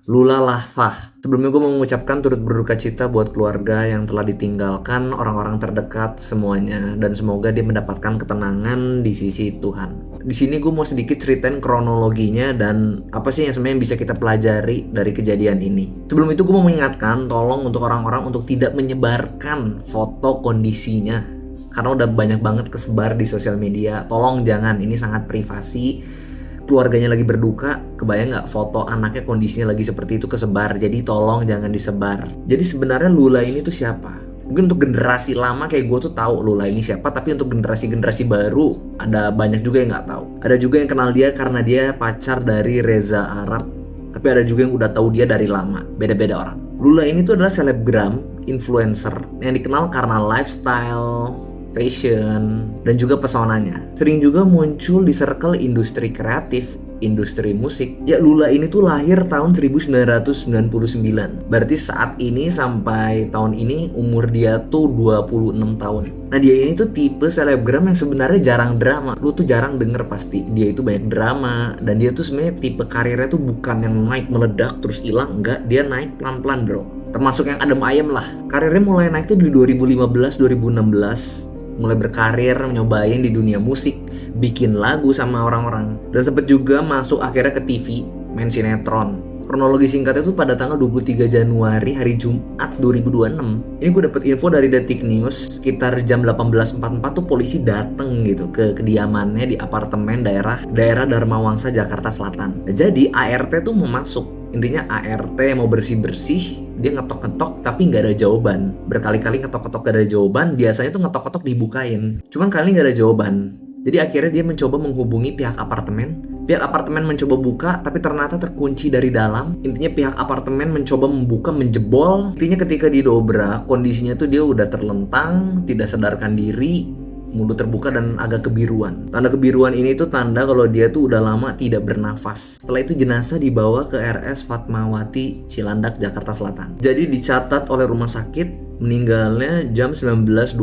Lula Lava. Sebelumnya gue mau mengucapkan turut berduka cita buat keluarga yang telah ditinggalkan, orang-orang terdekat semuanya, dan semoga dia mendapatkan ketenangan di sisi Tuhan. Di sini gue mau sedikit ceritain kronologinya dan apa sih yang sebenarnya bisa kita pelajari dari kejadian ini. Sebelum itu gue mau mengingatkan, tolong untuk orang-orang untuk tidak menyebarkan foto kondisinya, karena udah banyak banget kesebar di sosial media. Tolong jangan, ini sangat privasi. Keluarganya lagi berduka, kebayang nggak foto anaknya kondisinya lagi seperti itu kesebar. Jadi tolong jangan disebar. Jadi sebenarnya Lula ini tuh siapa? Mungkin untuk generasi lama kayak gue tuh tahu Lula ini siapa, tapi untuk generasi baru ada banyak juga yang nggak tahu. Ada juga yang kenal dia karena dia pacar dari Reza Arab, tapi ada juga yang udah tahu dia dari lama. Beda-beda orang. Lula ini tuh adalah selebgram, influencer yang dikenal karena lifestyle, fashion, dan juga pesonanya. Sering juga muncul di circle industri kreatif, industri musik. Ya, Lula ini tuh lahir tahun 1999. Berarti saat ini sampai tahun ini umur dia tuh 26 tahun. Nah, dia ini tuh tipe selebgram yang sebenarnya jarang drama. Lu tuh jarang denger pasti. Dia itu banyak drama, dan dia tuh sebenarnya tipe karirnya tuh bukan yang naik meledak terus hilang, enggak, dia naik pelan-pelan, bro. Termasuk yang adem ayem lah. Karirnya mulai naik tuh di 2015-2016. Mulai berkarir, nyobain di dunia musik, bikin lagu sama orang-orang, dan sempet juga masuk akhirnya ke TV, main sinetron. Kronologi singkatnya tuh pada tanggal 23 Januari hari Jumat 2026. Ini gue dapet info dari Detik News, sekitar jam 18.44 tuh polisi dateng gitu ke kediamannya di apartemen daerah Dharma Wangsa, Jakarta Selatan. Nah, jadi ART tuh mau masuk. Intinya ART mau bersih-bersih, dia ngetok-ngetok tapi nggak ada jawaban. Berkali-kali ngetok-ngetok gak ada jawaban, biasanya tuh ngetok-ngetok dibukain. Cuman kali ini nggak ada jawaban. Jadi akhirnya dia mencoba menghubungi pihak apartemen. Pihak apartemen mencoba buka, tapi ternyata terkunci dari dalam. Intinya pihak apartemen mencoba membuka, menjebol. Intinya ketika didobrak, kondisinya tuh dia udah terlentang, tidak sadarkan diri, mulut terbuka dan agak kebiruan. Tanda kebiruan ini tuh tanda kalau dia tuh udah lama tidak bernafas. Setelah itu jenazah dibawa ke RS Fatmawati, Cilandak, Jakarta Selatan. Jadi dicatat oleh rumah sakit meninggalnya jam 19.20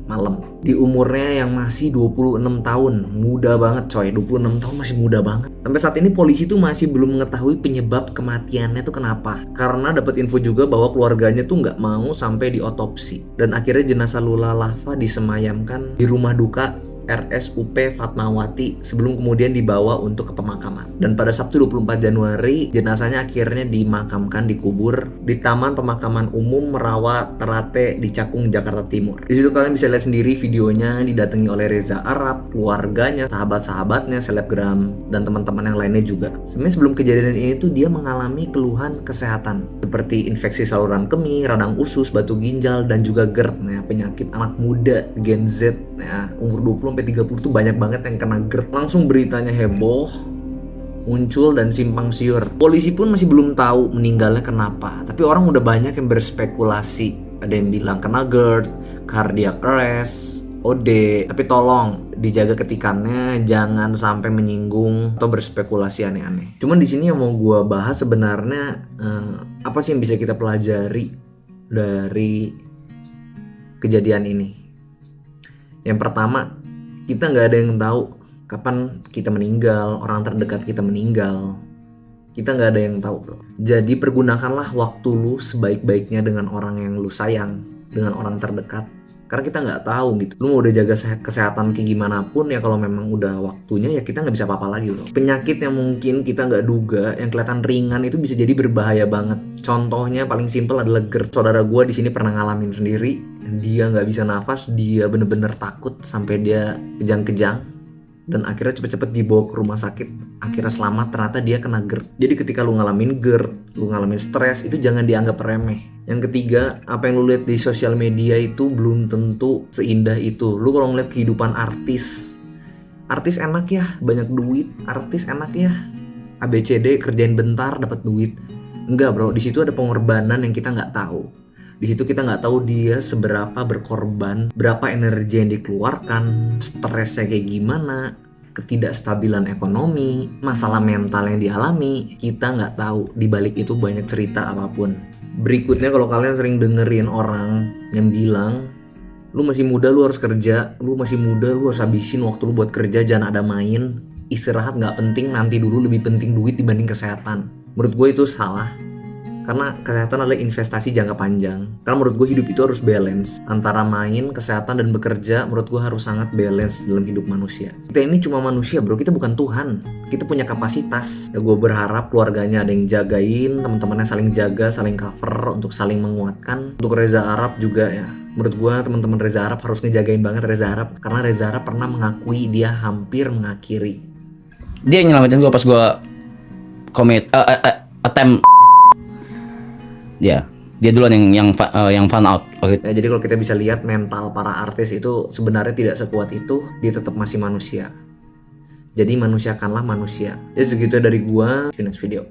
malam. Di umurnya yang masih 26 tahun. Muda banget coy, 26 tahun masih muda banget. Sampai saat ini polisi tuh masih belum mengetahui penyebab kematiannya tuh kenapa. Karena dapat info juga bahwa keluarganya tuh nggak mau sampai diotopsi. Dan akhirnya jenazah Lula Lava disemayamkan di rumah duka RSUP Fatmawati sebelum kemudian dibawa untuk ke pemakaman. Dan pada Sabtu 24 Januari jenazahnya akhirnya dimakamkan, dikubur di Taman Pemakaman Umum Merawa Terate di Cakung, Jakarta Timur. Di situ kalian bisa lihat sendiri videonya didatangi oleh Reza Arab, keluarganya, sahabat-sahabatnya, selebgram, dan teman-teman yang lainnya juga. Sebenarnya sebelum kejadian ini tuh dia mengalami keluhan kesehatan seperti infeksi saluran kemih, radang usus, batu ginjal, dan juga GERD. Nah, penyakit anak muda Gen Z, nah, umur 20-30 tuh banyak banget yang kena GERD. Langsung beritanya heboh, muncul dan simpang siur. Polisi pun masih belum tahu meninggalnya kenapa, tapi orang udah banyak yang berspekulasi. Ada yang bilang kena GERD, cardiac arrest, OD. Tapi tolong dijaga ketikannya, jangan sampai menyinggung atau berspekulasi aneh-aneh. Cuman di sini yang mau gue bahas sebenarnya apa sih yang bisa kita pelajari dari kejadian ini. Yang pertama, kita nggak ada yang tahu kapan kita meninggal, orang terdekat kita meninggal. Kita nggak ada yang tahu, bro. Jadi pergunakanlah waktu lu sebaik-baiknya dengan orang yang lu sayang, dengan orang terdekat. Karena kita nggak tahu gitu. Lu mau udah jaga kesehatan kayak gimana pun ya, kalau memang udah waktunya ya kita nggak bisa apa-apa lagi, bro. Penyakit yang mungkin kita nggak duga, yang kelihatan ringan itu bisa jadi berbahaya banget. Contohnya paling simpel adalah GERD. Saudara gue di sini pernah ngalamin sendiri. Dia nggak bisa nafas, dia bener-bener takut sampai dia kejang-kejang, dan akhirnya cepet-cepet dibawa ke rumah sakit. Akhirnya selamat, ternyata dia kena GERD. Jadi ketika lu ngalamin GERD, lu ngalamin stres, itu jangan dianggap remeh. Yang ketiga, apa yang lu lihat di sosial media itu belum tentu seindah itu. Lu kalau ngeliat kehidupan artis enak ya, banyak duit. Artis enak ya, ABCD kerjain bentar dapat duit. Enggak, bro, di situ ada pengorbanan yang kita nggak tahu. Di situ kita nggak tahu dia seberapa berkorban, berapa energi yang dikeluarkan, stresnya kayak gimana, ketidakstabilan ekonomi, masalah mental yang dialami. Kita nggak tahu, di balik itu banyak cerita apapun. Berikutnya, kalau kalian sering dengerin orang yang bilang Lu masih muda, lu harus kerja. Lu masih muda, lu harus habisin waktu lu buat kerja, jangan ada main. Istirahat nggak penting, nanti dulu, lebih penting duit dibanding kesehatan. Menurut gue itu salah. Karena kesehatan adalah investasi jangka panjang. Karena menurut gue hidup itu harus balance. Antara main, kesehatan, dan bekerja, menurut gue harus sangat balance dalam hidup manusia. Kita ini cuma manusia bro, kita bukan Tuhan. Kita punya kapasitas. Ya gue berharap keluarganya ada yang jagain, teman-temannya saling jaga, saling cover, untuk saling menguatkan. Untuk Reza Arab juga ya. Menurut gue teman-teman Reza Arab harus ngejagain banget Reza Arab. Karena Reza Arab pernah mengakui dia hampir mengakhiri. Dia nyelamatin gue pas gue attempt. Dia duluan yang fan out. Okay. Ya, jadi kalau kita bisa lihat mental para artis itu sebenarnya tidak sekuat itu, dia tetap masih manusia. Jadi manusiakanlah manusia. Jadi segitu dari gua. See you next video.